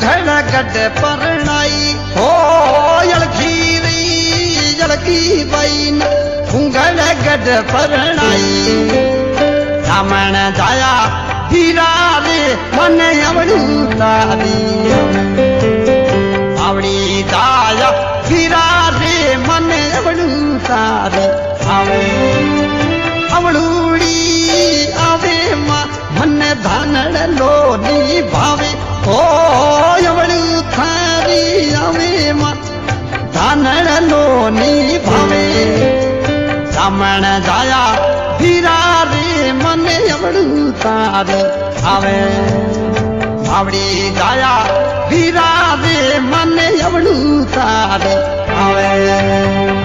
घड़ा गड परनाई हो यलकी बाई घड़ा गड परनाई सामण जाया हीरा रे मन अवड़ू तारी आवड़ी जाया हीरा रे मन अवड़ू तारी अवड़ूड़ी आवे मां मन धानड़ लोनी भावे ओ अवड़ू थारी आवे मां धानड़ लोनी भावे सामण जाया हीरा रे मन अवड़ू तारी आवे आवड़ी जाया हीरा रे मन अवड़ू तारी आवे।